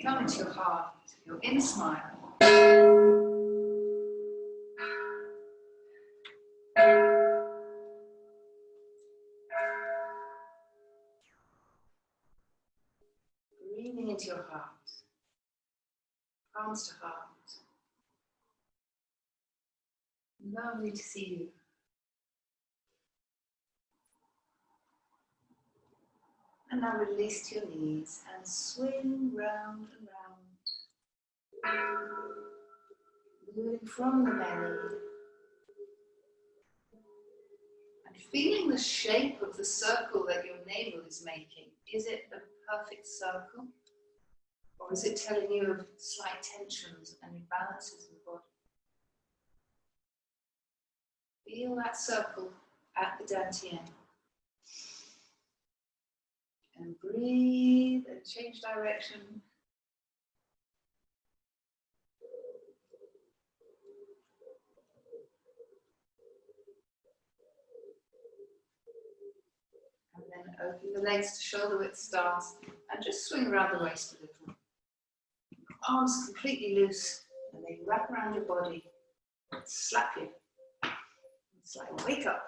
Come into your heart, your inner smile. Breathing into your heart, palms to heart. Lovely to see you. And now release to your knees and swing round and round. Moving from the belly. And feeling the shape of the circle that your navel is making. Is it a perfect circle? Or is it telling you of slight tensions and imbalances in the body? Feel that circle at the dantian. And breathe and change direction. And then open the legs to shoulder width stance and just swing around the waist a little. Arms completely loose and they wrap around your body and slap you. It's like, wake up.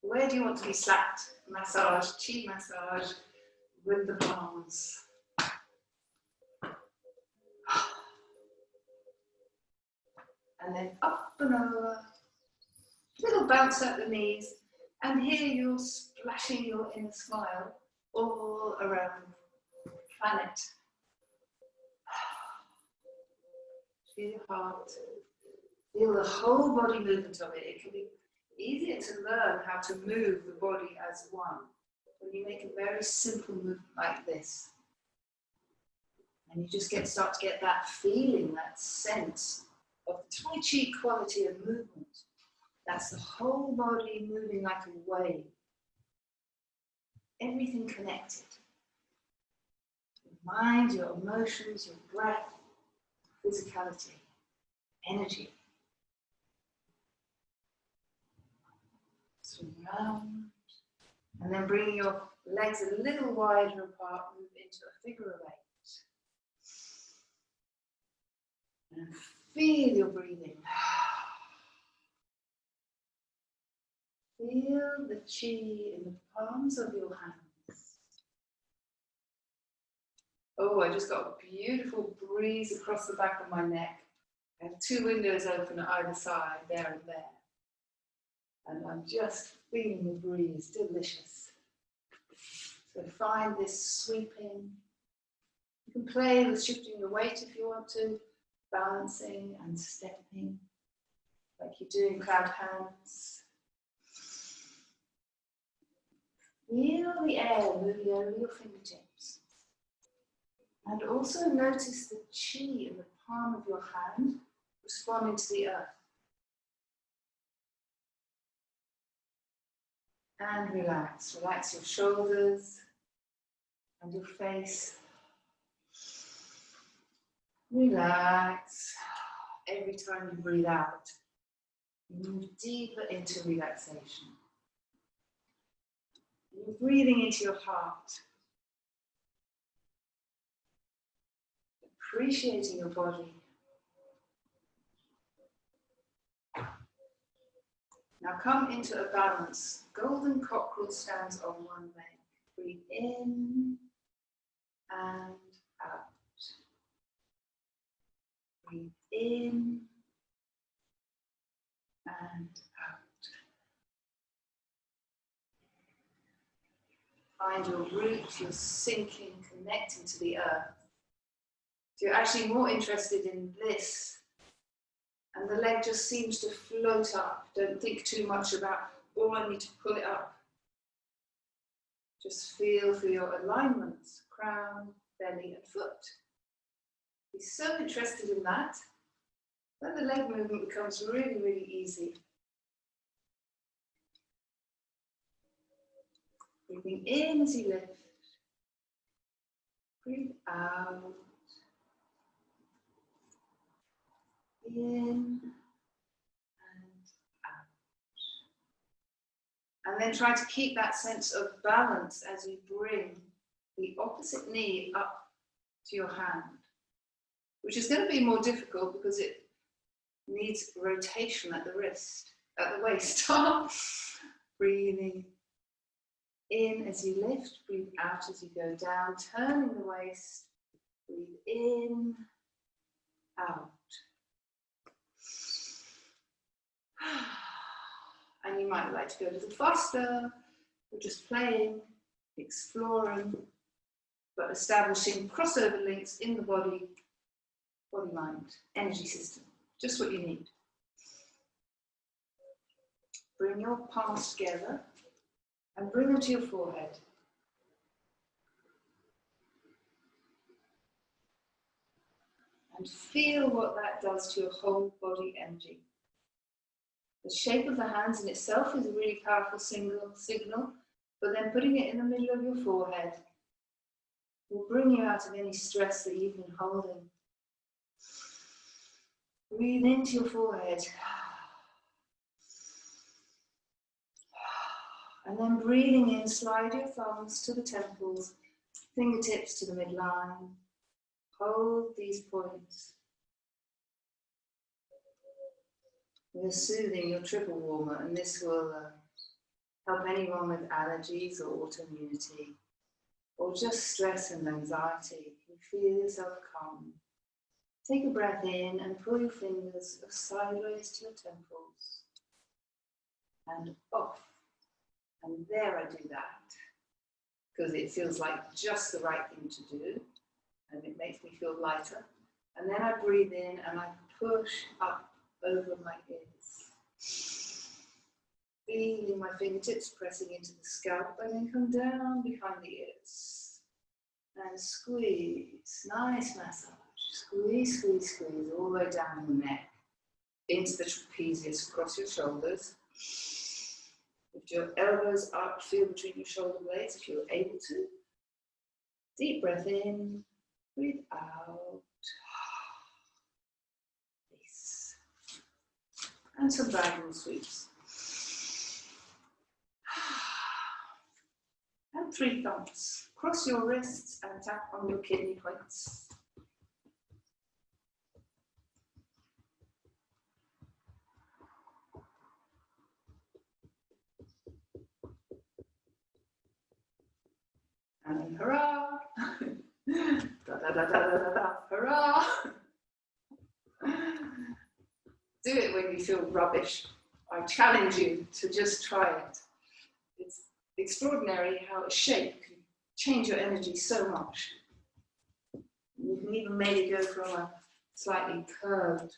Where do you want to be slapped? Massage, chi massage with the palms. And then up and over. Little bounce at the knees. And here you're splashing your inner smile all around the planet. Feel your heart. Feel the whole body movement of it. It can be easier to learn how to move the body as one when you make a very simple movement like this. And you just start to get that feeling, that sense of the Taichi quality of movement. That's the whole body moving like a wave. Everything connected. Your mind, your emotions, your breath, physicality, energy. Swing round. And then bring your legs a little wider apart, move into a figure of 8. And feel your breathing. Feel the chi in the palms of your hands. Oh, I just got a beautiful breeze across the back of my neck. I have 2 windows open at either side, there and there. And I'm just feeling the breeze, delicious. So find this sweeping. You can play with shifting your weight if you want to, balancing and stepping, like you do in cloud hands. Feel the air moving over your fingertips. And also notice the chi in the palm of your hand responding to the earth. And relax. Relax your shoulders and your face. Relax. Every time you breathe out, you move deeper into relaxation. You're breathing into your heart. Appreciating your body. Now come into a balance. Golden cockerel stands on one leg. Breathe in and out. Breathe in and out. Find your root, you're sinking, connecting to the earth. So you're actually more interested in this, and the leg just seems to float up. Don't think too much about, oh, I need to pull it up. Just feel for your alignments, crown, belly, and foot. Be so interested in that, then the leg movement becomes really, really easy. Breathing in as you lift. Breathe out. In and out. And then try to keep that sense of balance as you bring the opposite knee up to your hand, which is going to be more difficult because it needs rotation at the wrist, at the waist. Breathing in as you lift, breathe out as you go down, turning the waist, breathe in, out. And you might like to go a little faster, or just playing, exploring, but establishing crossover links in the body, body-mind, energy system, just what you need. Bring your palms together and bring them to your forehead. And feel what that does to your whole body energy. The shape of the hands in itself is a really powerful signal, but then putting it in the middle of your forehead will bring you out of any stress that you've been holding. Breathe into your forehead. And then breathing in, slide your thumbs to the temples, fingertips to the midline. Hold these points. We're soothing your triple warmer, and this will help anyone with allergies or autoimmunity, or just stress and anxiety. You feel yourself calm. Take a breath in and pull your fingers sideways to your temples and off. And there I do that because it feels like just the right thing to do, and it makes me feel lighter. And then I breathe in and I push up over my ears. Feeling my fingertips pressing into the scalp, and then come down behind the ears. And squeeze, nice massage. Squeeze, squeeze, squeeze all the way down the neck, into the trapezius, across your shoulders. Lift your elbows up, feel between your shoulder blades if you're able to. Deep breath in, breathe out. Release. And some diagonal sweeps. And 3 thumbs. Cross your wrists and tap on your kidney points. And hurrah! Da da da da da da da, hurrah! Do it when you feel rubbish. I challenge you to just try it. It's extraordinary how a shape can change your energy so much. You can even maybe go from a slightly curved,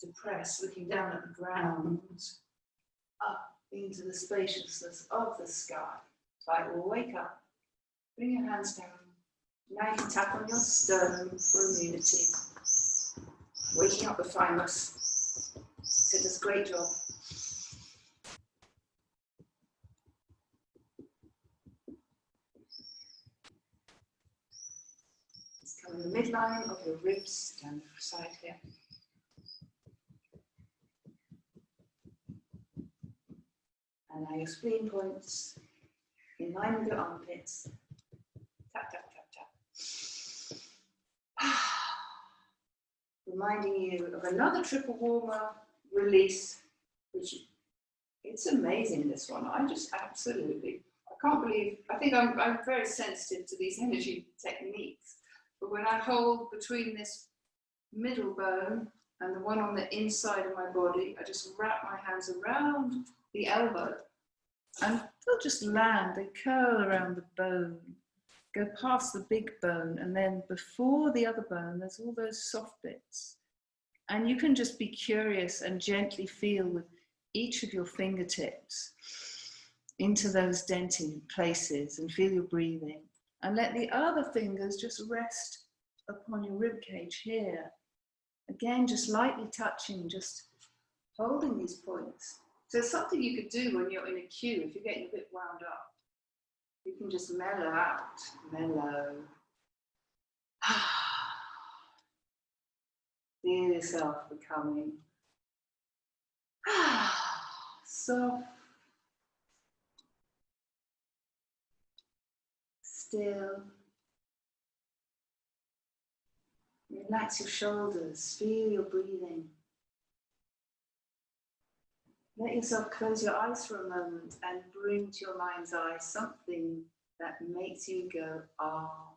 depressed, looking down at the ground, up into the spaciousness of the sky. It's like, well, wake up. Bring your hands down. Now you can tap on your sternum for immunity. Waking up the thymus. So it does a great job. It's coming the midline of your ribs down the side here. And now your spleen points in line with your armpits. Tap, tap, tap, tap. Reminding you of another triple warmer release, which it's amazing, this one. I just absolutely, I can't believe, I think I'm very sensitive to these energy techniques, but when I hold between this middle bone and the one on the inside of my body, I just wrap my hands around the elbow and they'll just land, they curl around the bone, go past the big bone, and then before the other bone, there's all those soft bits. And you can just be curious and gently feel with each of your fingertips into those denting places and feel your breathing. And let the other fingers just rest upon your rib cage here. Again, just lightly touching, just holding these points. So it's something you could do when you're in a queue, if you're getting a bit wound up. You can just mellow out, mellow. Feel yourself becoming soft, still, Relax your shoulders, feel your breathing. Let yourself close your eyes for a moment and bring to your mind's eye something that makes you go, ah.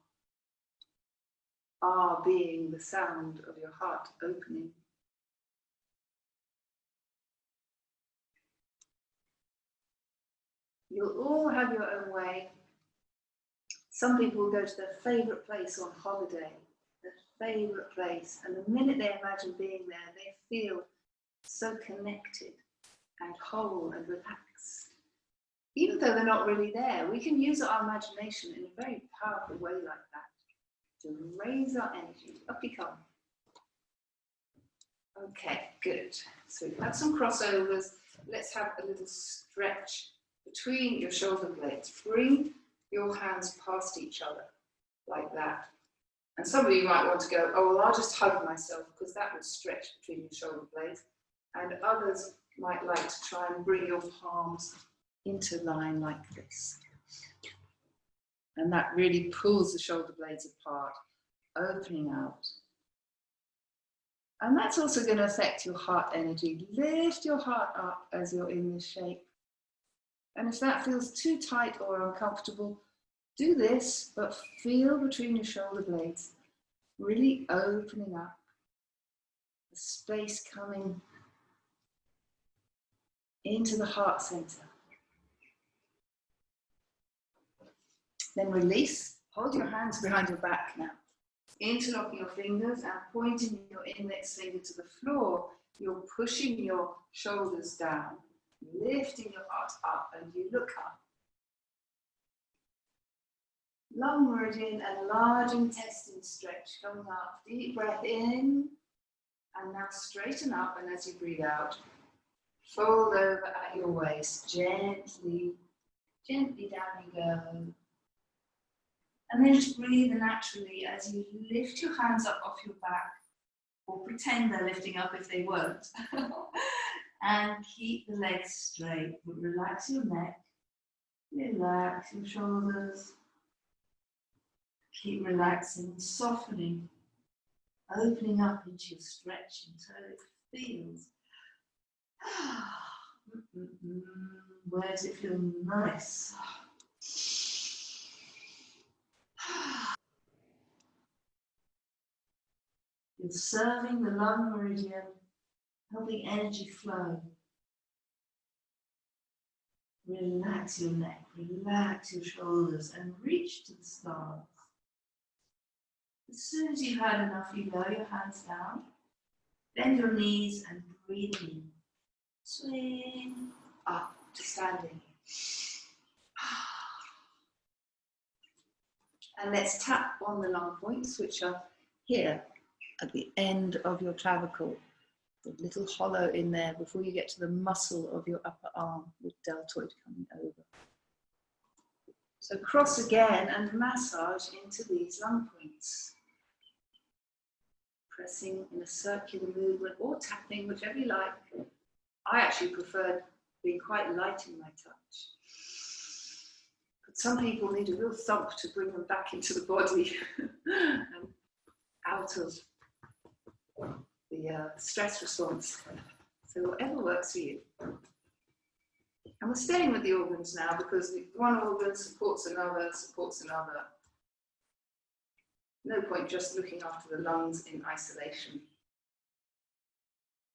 Ah being the sound of your heart opening. You'll all have your own way. Some people will go to their favourite place on holiday, their favourite place, and the minute they imagine being there, they feel so connected and whole and relaxed. Even though they're not really there, we can use our imagination in a very powerful way like that to raise our energy. Up you come. Okay, good. So we've had some crossovers. Let's have a little stretch between your shoulder blades. Bring your hands past each other like that. And some of you might want to go, oh, well, I'll just hug myself because that would stretch between your shoulder blades. And others might like to try and bring your palms into line like this. And that really pulls the shoulder blades apart, opening out. And that's also going to affect your heart energy. Lift your heart up as you're in this shape. And if that feels too tight or uncomfortable, do this, but feel between your shoulder blades, really opening up, the space coming into the heart center. Then release, hold your hands behind your back now. Interlocking your fingers and pointing your index finger to the floor, you're pushing your shoulders down, lifting your heart up, and you look up. Lung meridian and large intestine stretch coming up. Deep breath in, and now straighten up, and as you breathe out, fold over at your waist, gently, gently down you go. And then just breathe naturally as you lift your hands up off your back, or pretend they're lifting up if they weren't. And keep the legs straight. Relax your neck, relax your shoulders. Keep relaxing, softening, opening up into your stretch until it feels. Where does it feel nice? You're serving the lung meridian, helping energy flow. Relax your neck, relax your shoulders, and reach to the stars. As soon as you've had enough, you lower your hands down, bend your knees, and breathe in. Swing up to standing. And let's tap on the lung points, which are here at the end of your clavicle, the little hollow in there before you get to the muscle of your upper arm with deltoid coming over. So cross again and massage into these lung points. Pressing in a circular movement or tapping, whichever you like. I actually prefer being quite light in my touch. But some people need a real thump to bring them back into the body and out of the stress response. So whatever works for you. And we're staying with the organs now because one organ supports another, supports another. No point just looking after the lungs in isolation.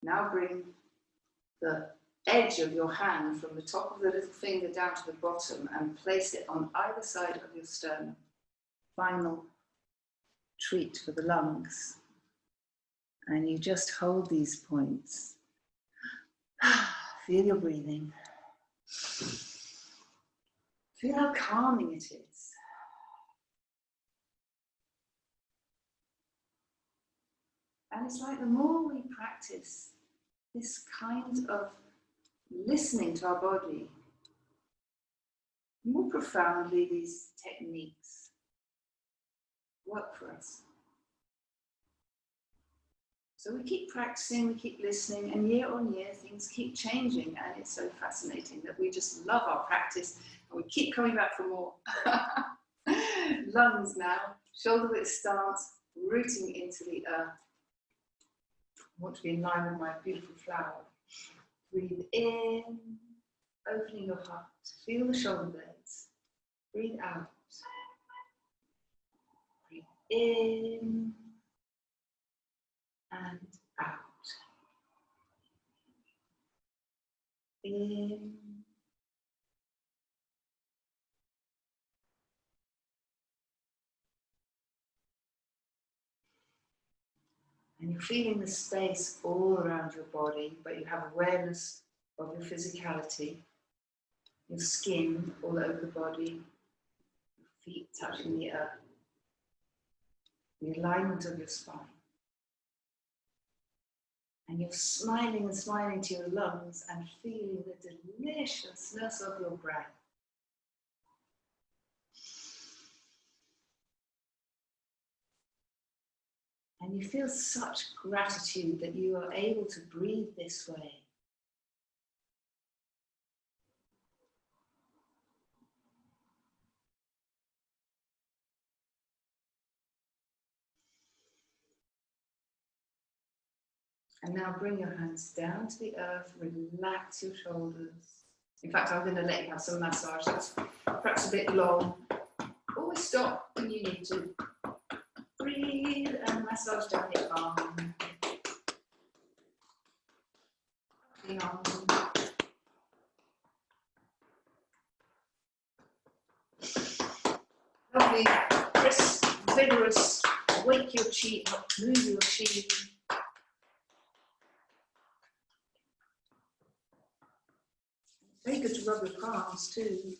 Now bring the edge of your hand from the top of the little finger down to the bottom and place it on either side of your sternum. Final treat for the lungs. And you just hold these points. Feel your breathing. Feel how calming it is. And it's like the more we practice this kind of listening to our body, more profoundly these techniques work for us. So we keep practicing, we keep listening, and year on year things keep changing, and it's so fascinating that we just love our practice and we keep coming back for more. Lungs now, shoulder width stance, rooting into the earth. I want to be in line with my beautiful flower. Breathe in, opening your heart. Feel the shoulder blades. Breathe out. Breathe in and out. In and you're feeling the space all around your body, but you have awareness of your physicality, your skin all over the body, your feet touching the earth, the alignment of your spine. And you're smiling and smiling to your lungs and feeling the deliciousness of your breath. And you feel such gratitude that you are able to breathe this way. And now bring your hands down to the earth, relax your shoulders. In fact, I'm going to let you have some massage. That's perhaps a bit long. Always stop when you need to. Breathe and massage down your arm. Lovely, crisp, vigorous. Wake your chi up, move your chi. Very good to rub your palms too.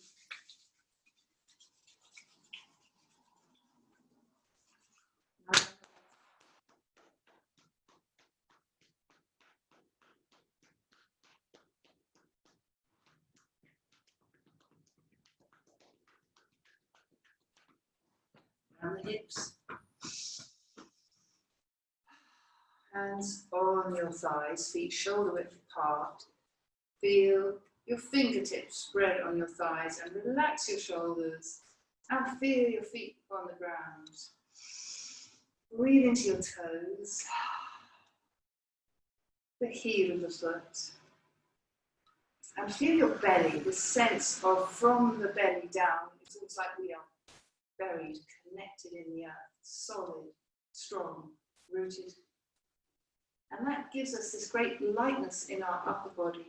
Around the hips. Hands on your thighs, feet shoulder width apart. Feel your fingertips spread on your thighs and relax your shoulders and feel your feet on the ground. Breathe into your toes, the heel of the foot, and feel your belly, the sense of from the belly down. It's almost like we are buried, connected in the earth, solid, strong, rooted. And that gives us this great lightness in our upper body.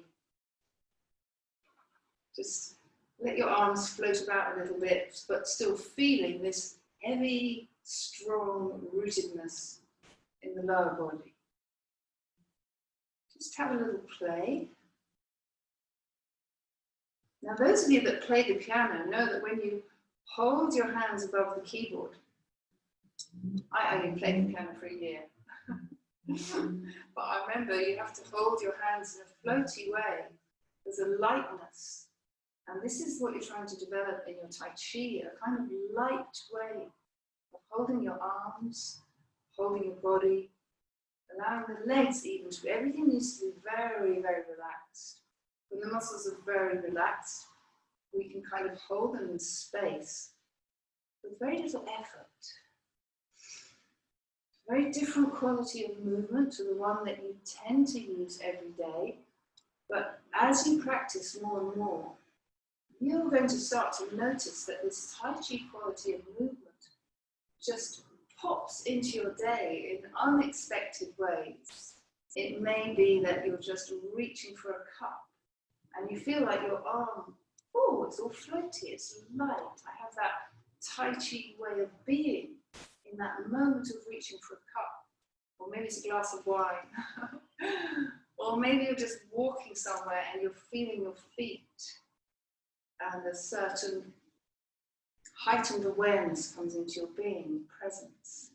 Just let your arms float about a little bit, but still feeling this heavy, strong rootedness in the lower body. Just have a little play. Now, those of you that play the piano know that when you hold your hands above the keyboard, I only played the piano for a year, but I remember you have to hold your hands in a floaty way. There's a lightness. And this is what you're trying to develop in your Taichi, a kind of light way of holding your arms, holding your body, allowing the legs even to be, everything needs to be very, very relaxed. When the muscles are very relaxed, we can kind of hold them in space with very little effort. Very different quality of movement to the one that you tend to use every day. But as you practice more and more, you're going to start to notice that this Taichi quality of movement just pops into your day in unexpected ways. It may be that you're just reaching for a cup and you feel like your arm, oh, it's all floaty, it's light. I have that Taichi way of being in that moment of reaching for a cup. Or maybe it's a glass of wine. Or maybe you're just walking somewhere and you're feeling your feet. And a certain heightened awareness comes into your being, presence.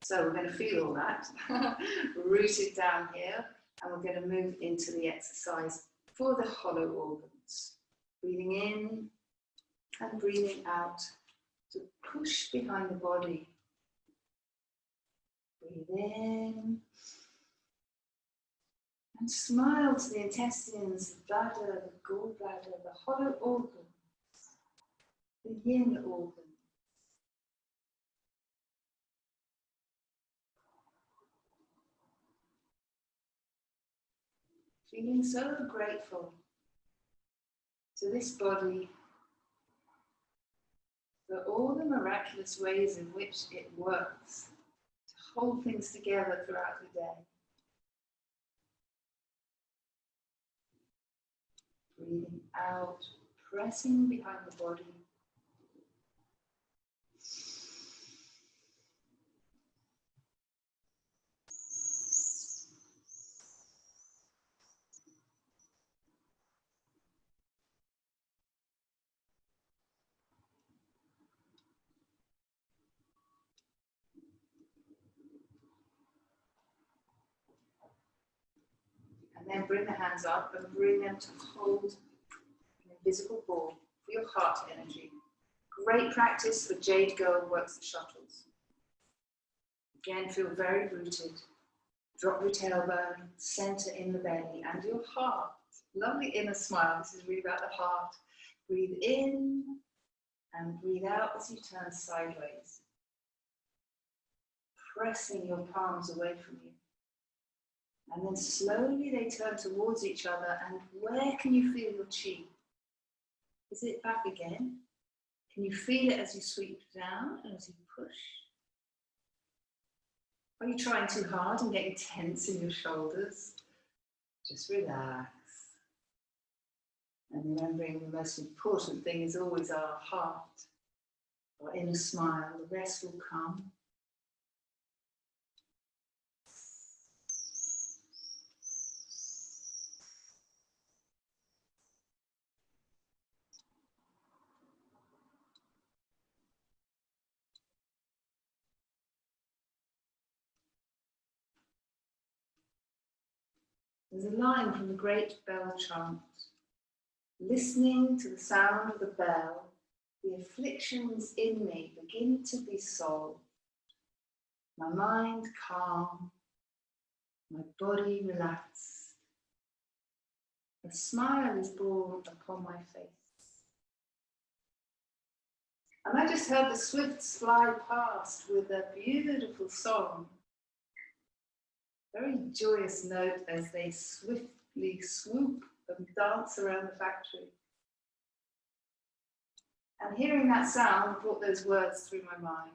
So we're going to feel all that, rooted down here, and we're going to move into the exercise for the hollow organs. Breathing in and breathing out to push behind the body. Breathe in. And smile to the intestines, the bladder, the gallbladder, the hollow organs, the yin organs. Feeling so grateful to this body for all the miraculous ways in which it works to hold things together throughout the day. Breathing out, pressing behind the body. And then bring the hands up and bring them to hold an invisible ball for your heart energy. Great practice for Jade Girl who works the shuttles. Again, feel very rooted. Drop your tailbone, center in the belly and your heart. Lovely inner smile. This is really about the heart. Breathe in and breathe out as you turn sideways. Pressing your palms away from you. And then slowly they turn towards each other. And where can you feel your chi? Is it back again? Can you feel it as you sweep down and as you push? Are you trying too hard and getting tense in your shoulders? Just relax. And remembering the most important thing is always our heart, our inner smile. The rest will come. There's a line from the great bell chant. Listening to the sound of the bell, the afflictions in me begin to be solved. My mind calm, my body relaxed. A smile is born upon my face. And I just heard the swifts fly past with a beautiful song. Very joyous note as they swiftly swoop and dance around the factory. And hearing that sound brought those words through my mind.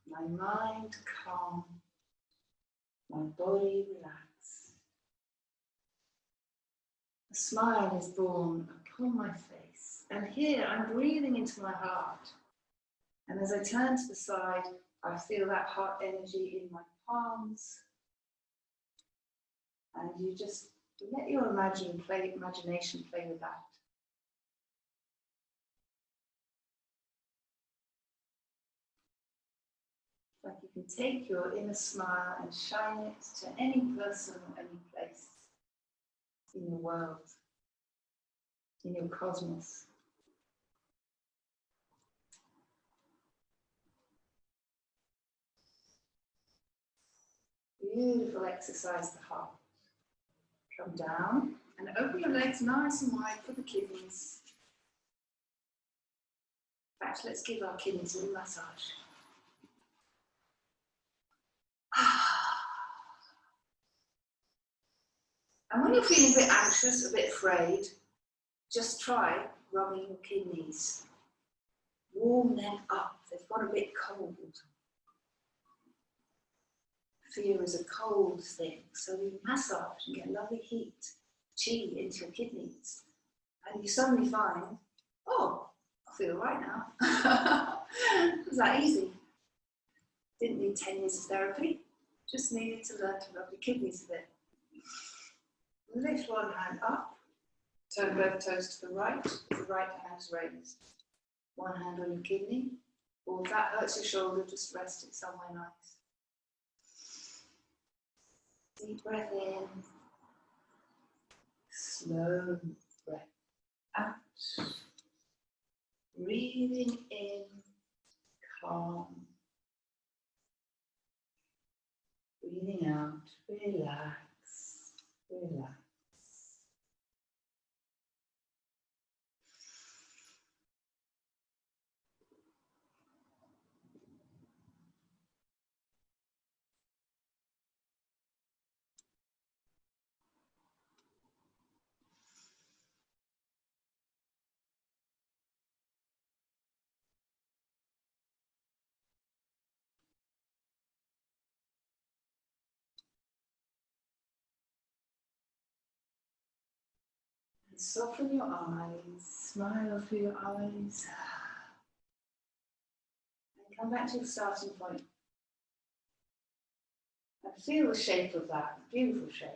My mind calm, my body relaxed. A smile is born upon my face. And here I'm breathing into my heart. And as I turn to the side, I feel that heart energy in my palms. And you just let your imagination play with that. Like you can take your inner smile and shine it to any person or any place in your world, in your cosmos. Beautiful exercise, the heart. Come down and open your legs nice and wide for the kidneys. In fact, let's give our kidneys a little massage. And when you're feeling a bit anxious, a bit afraid, just try rubbing your kidneys. Warm them up. They've got a bit cold. Fear is a cold thing, so you massage and get lovely heat, chi into your kidneys. And you suddenly find, oh, I feel right now. It was that easy. Didn't need 10 years of therapy, just needed to learn to rub your kidneys a bit. Lift one hand up, turn both toes to the right hand is raised. One hand on your kidney, or if that hurts your shoulder, just rest it somewhere nice. Deep breath in, slow breath out. Breathing in, calm. Breathing out, relax, relax. Soften your eyes, smile through your eyes. And come back to your starting point. And feel the shape of that, beautiful shape.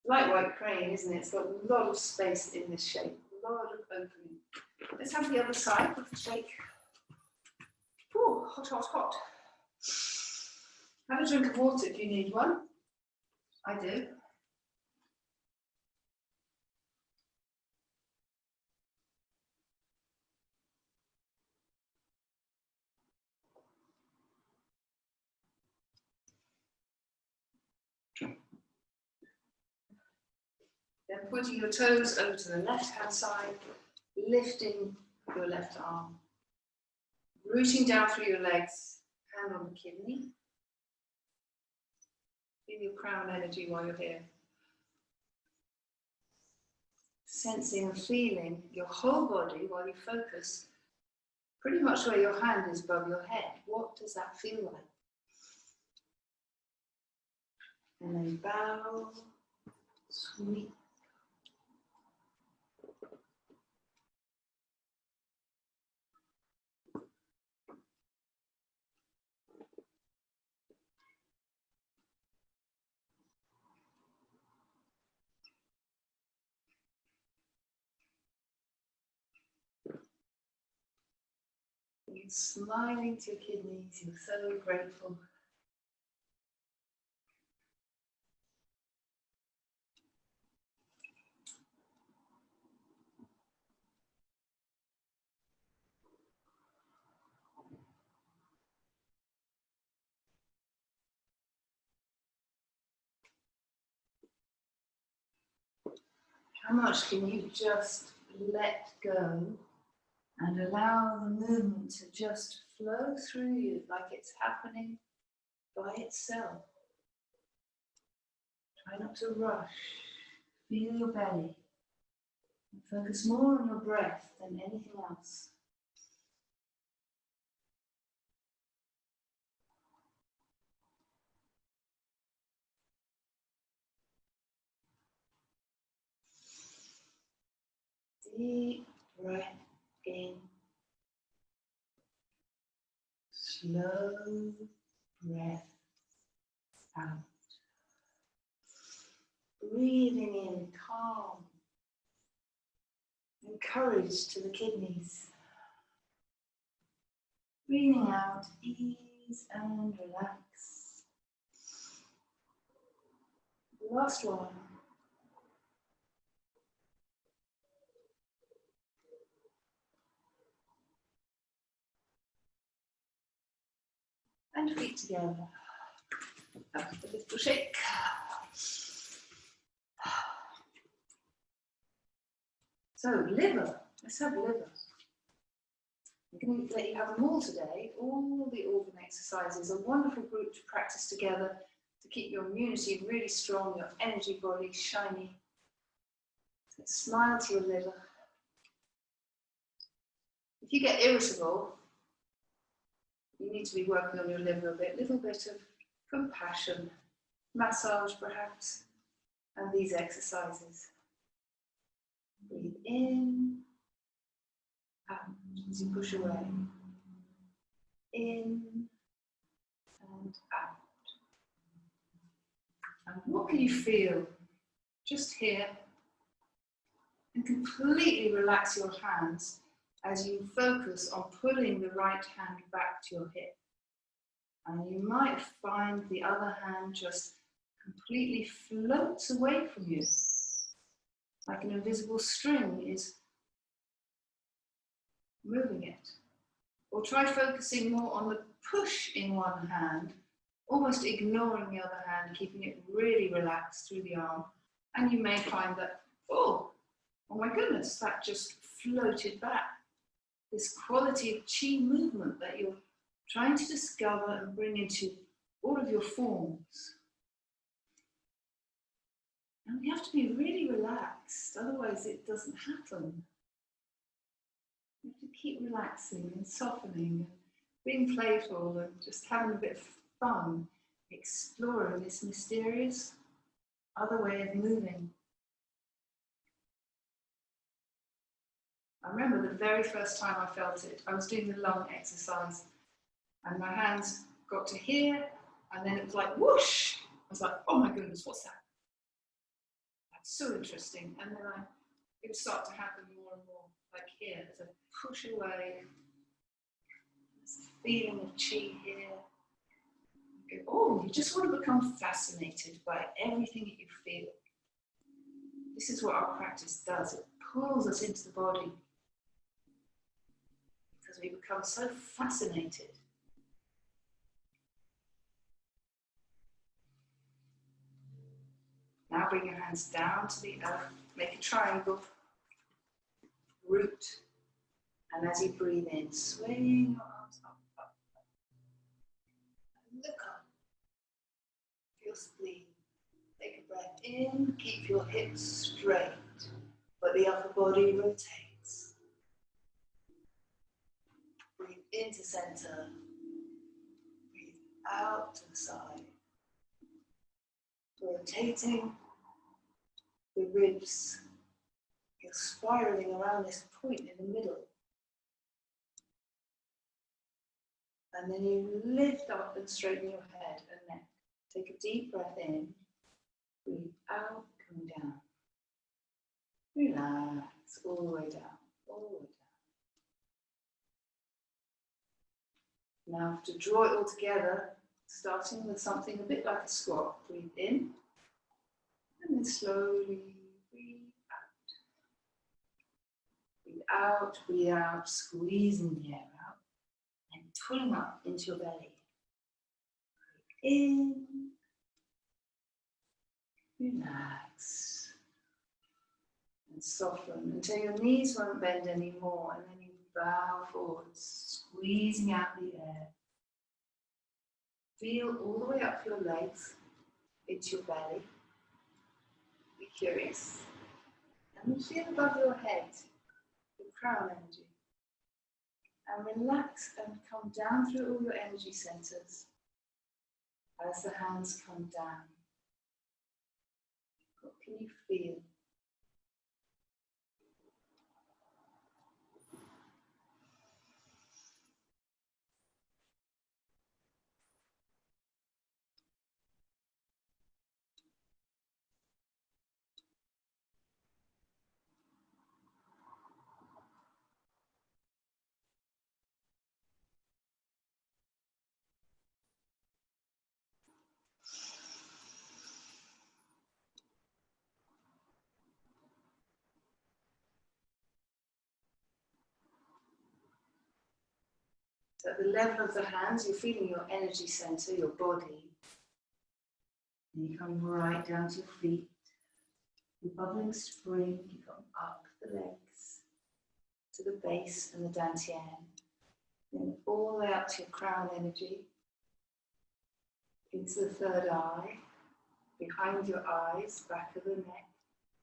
Like white crane, isn't it? It's got a lot of space in this shape, a lot of opening. Let's have the other side of the shake. Oh, hot, hot, hot. Have a drink of water if you need one. I do. Then pointing your toes over to the left-hand side, lifting your left arm, rooting down through your legs, hand on the kidney. Feel your crown energy while you're here. Sensing and feeling your whole body while you focus pretty much where your hand is above your head. What does that feel like? And then bow, sweep. You're smiling to your kidneys, you're so grateful. How much can you just let go and allow the movement to just flow through you like it's happening by itself? Try not to rush. Feel your belly. And focus more on your breath than anything else. Deep breath in. Slow breath out. Breathing in calm and courage to the kidneys. Breathing out ease and relax. Last one. And feet together. Up with a little shake. So, liver. Let's have liver. I'm going to let you have them all today. All the organ exercises. A wonderful group to practice together to keep your immunity really strong, your energy body shiny. So smile to your liver. If you get irritable, you need to be working on your liver a bit. Little bit of compassion, massage perhaps, and these exercises. Breathe in, out as you push away. In and out. And what can you feel just here? And completely relax your hands as you focus on pulling the right hand back to your hip. And you might find the other hand just completely floats away from you, like an invisible string is moving it. Or try focusing more on the push in one hand, almost ignoring the other hand, keeping it really relaxed through the arm. And you may find that, oh my goodness, that just floated back. This quality of chi movement that you're trying to discover and bring into all of your forms. And we have to be really relaxed, otherwise it doesn't happen. You have to keep relaxing and softening, and being playful and just having a bit of fun, exploring this mysterious other way of moving. I remember the very first time I felt it, I was doing the lung exercise and my hands got to here and then it was like whoosh. I was like, oh my goodness, what's that? That's so interesting. And then it would start to happen more and more, like here, as I push away. There's a feeling of chi here. You go, oh, you just want to become fascinated by everything that you feel. This is what our practice does. It pulls us into the body because we become so fascinated. Now bring your hands down to the earth, make a triangle, root, and as you breathe in, swing your arms up, up, up. And look up, feel spleen. Take a breath in, keep your hips straight, but the upper body rotates. Breathe into center, breathe out to the side. Rotating the ribs, you're spiraling around this point in the middle. And then you lift up and straighten your head and neck. Take a deep breath in, breathe out, coming down. Relax all the way down, all the way down. Now to draw it all together, starting with something a bit like a squat. Breathe in, and then slowly breathe out. Breathe out, squeezing the air out, and pulling up into your belly. Breathe in, relax, and soften until your knees won't bend anymore, and then you bow forwards, squeezing out the air. Feel all the way up your legs, into your belly. Be curious. And then feel above your head, your crown energy. And relax and come down through all your energy centers as the hands come down. What can you feel? So at the level of the hands, you're feeling your energy center, your body. And you come right down to your feet. The bubbling spring, you come up the legs to the base and the dantian. Then all the way up to your crown energy, into the third eye, behind your eyes, back of the neck,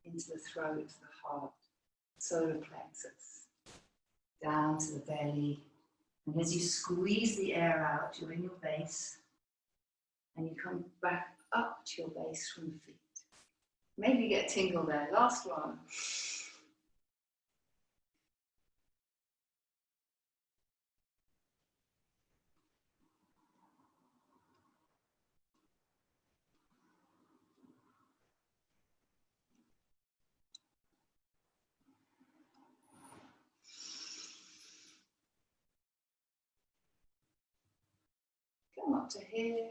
into the throat, the heart, solar plexus, down to the belly. And as you squeeze the air out, you're in your base, and you come back up to your base from the feet. Maybe you get a tingle there. Last one. Come up to here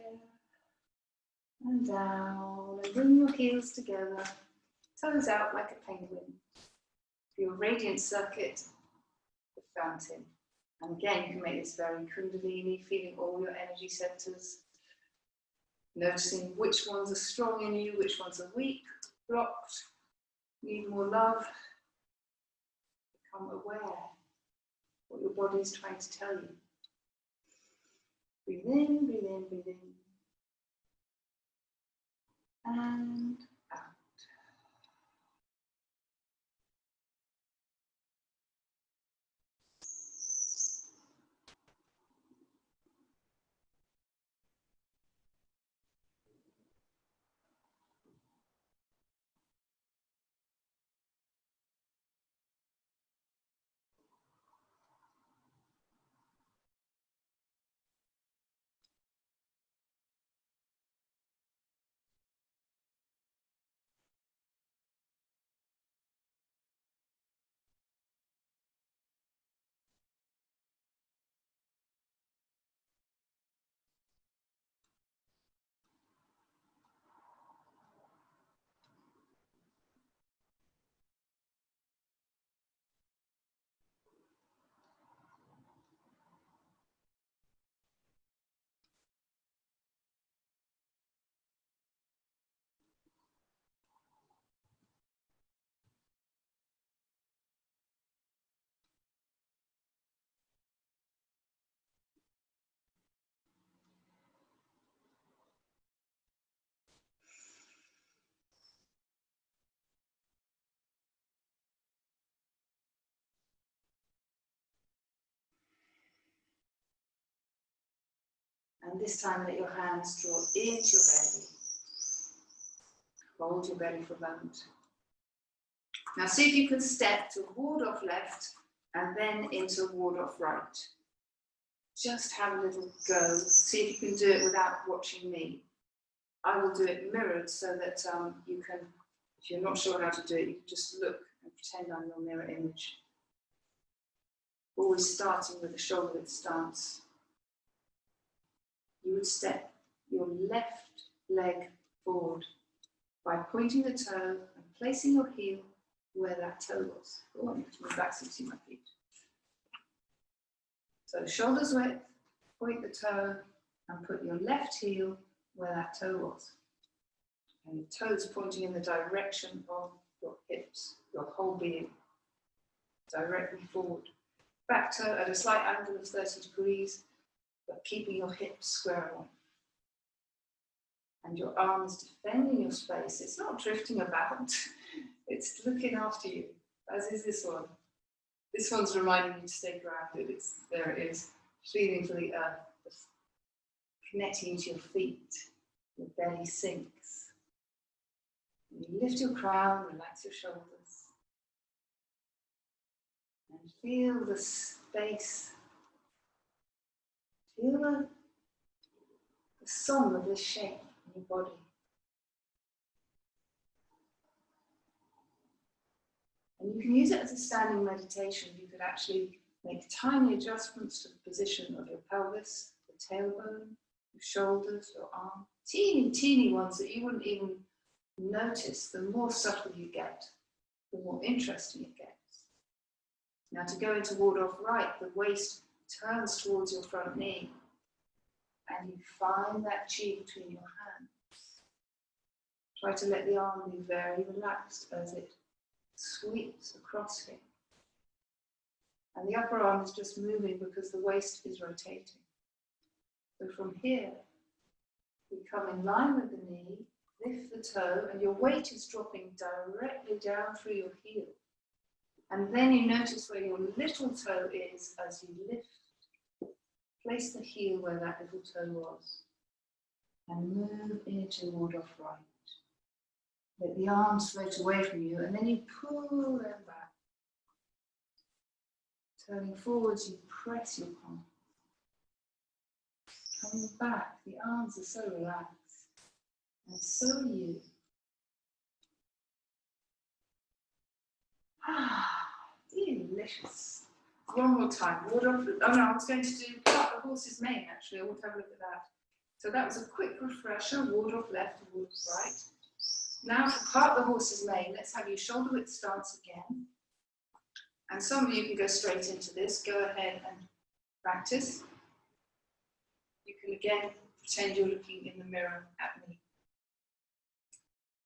and down, and bring your heels together, toes out like a penguin. Your radiant circuit, the fountain. And again, you can make this very kundalini, feeling all your energy centers, noticing which ones are strong in you, which ones are weak, blocked, need more love. Become aware what your body is trying to tell you. Breathe in, breathe in, breathe in. And out. And this time let your hands draw into your belly. Hold your belly for a moment. Now see if you can step to ward off left and then into ward off right. Just have a little go. See if you can do it without watching me. I will do it mirrored so that you can, if you're not sure how to do it, you can just look and pretend I'm your mirror image. Always starting with a shoulder width stance. You would step your left leg forward by pointing the toe and placing your heel where that toe was. Oh, I need to move back so you see my feet. So shoulders width, point the toe and put your left heel where that toe was. And your toes pointing in the direction of your hips, your whole being, directly forward. Back toe at a slight angle of 30 degrees, but keeping your hips square on. And your arms defending your space. It's not drifting about, it's looking after you, as is this one. This one's reminding you to stay grounded. There it is, feeling for the earth, connecting to your feet. Your belly sinks. And you lift your crown, relax your shoulders. And feel the space. Feel the song of this shape in your body. And you can use it as a standing meditation. You could actually make tiny adjustments to the position of your pelvis, the tailbone, your shoulders, your arm. Teeny, teeny ones that you wouldn't even notice. The more subtle you get, the more interesting it gets. Now to go into ward off right, the waist turns towards your front knee and you find that chi between your hands. Try to let the arm be very relaxed as it sweeps across here. And the upper arm is just moving because the waist is rotating. So from here, you come in line with the knee, lift the toe, and your weight is dropping directly down through your heel. And then you notice where your little toe is as you lift. Place the heel where that little toe was. And move into ward off right. Let the arms float away from you, and then you pull them back. Turning forwards, you press your palm. Coming back, the arms are so relaxed. And so are you. Delicious. One more time. Ward off. Oh no, I was going to do part the horse's mane actually. I want to have a look at that. So that was a quick refresher. Ward off left, ward off right. Now for part the horse's mane, let's have your shoulder width stance again. And some of you can go straight into this. Go ahead and practice. You can again pretend you're looking in the mirror at me.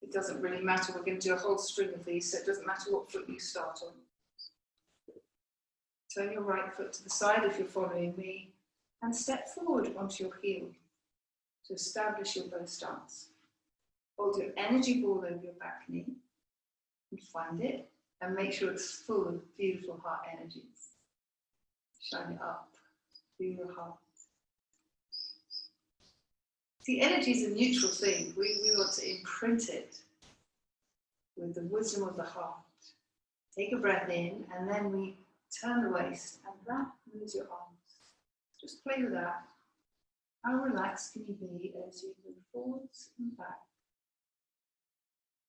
It doesn't really matter. We're going to do a whole string of these, so it doesn't matter what foot you start on. Turn your right foot to the side if you're following me, and step forward onto your heel to establish your bow stance. Hold your energy ball over your back knee, and find it, and make sure it's full of beautiful heart energies. Shine it up through your heart. See, energy is a neutral thing. We want to imprint it with the wisdom of the heart. Take a breath in, and then we turn the waist, and that moves your arms. Just play with that. How relaxed can you be as you move forwards and back?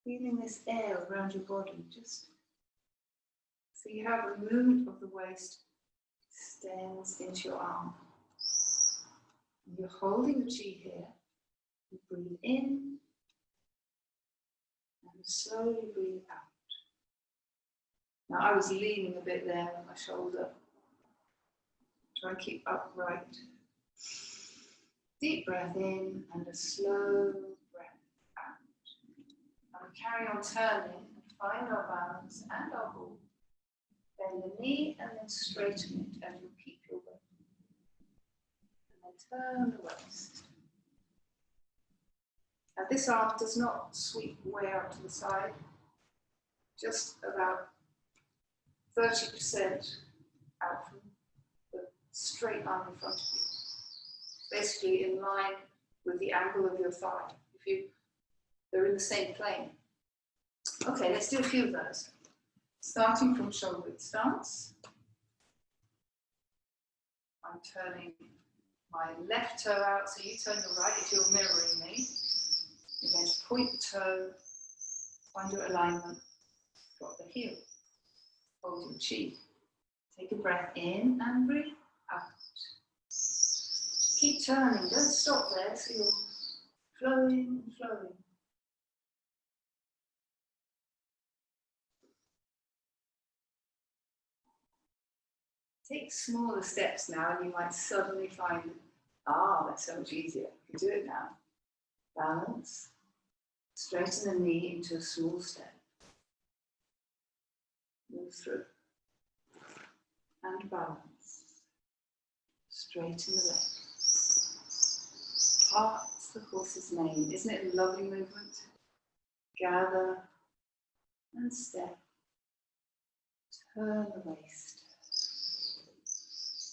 Feeling this air around your body, just so you have a movement of the waist extends into your arm. And you're holding the chi here. You breathe in and slowly breathe out. Now I was leaning a bit there on my shoulder. Try and keep upright. Deep breath in and a slow breath out. And we carry on turning and find our balance and our ball. Bend the knee and then straighten it and you'll keep your weight. And then turn the waist. Now this arm does not sweep way out to the side, just about 30% out from the straight arm in front of you. basically in line with the angle of your thigh. They're in the same plane. Okay, let's do a few of those. Starting from shoulder width stance. I'm turning my left toe out, so you turn your right if you're mirroring me. You're going to point the toe, find your alignment, drop the heel, hold your chi. Take a breath in and breathe out. Keep turning, don't stop there, so you're flowing and flowing. Take smaller steps now and you might suddenly find, that's so much easier. You can do it now. Balance. Straighten the knee into a small step. Move through. And balance. Straighten the leg. Part's the horse's mane. Isn't it a lovely movement? Gather and step. Turn the waist.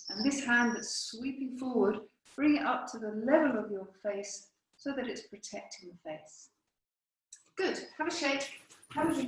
And this hand that's sweeping forward, bring it up to the level of your face so that it's protecting the face. Good. Have a shake. Have a drink.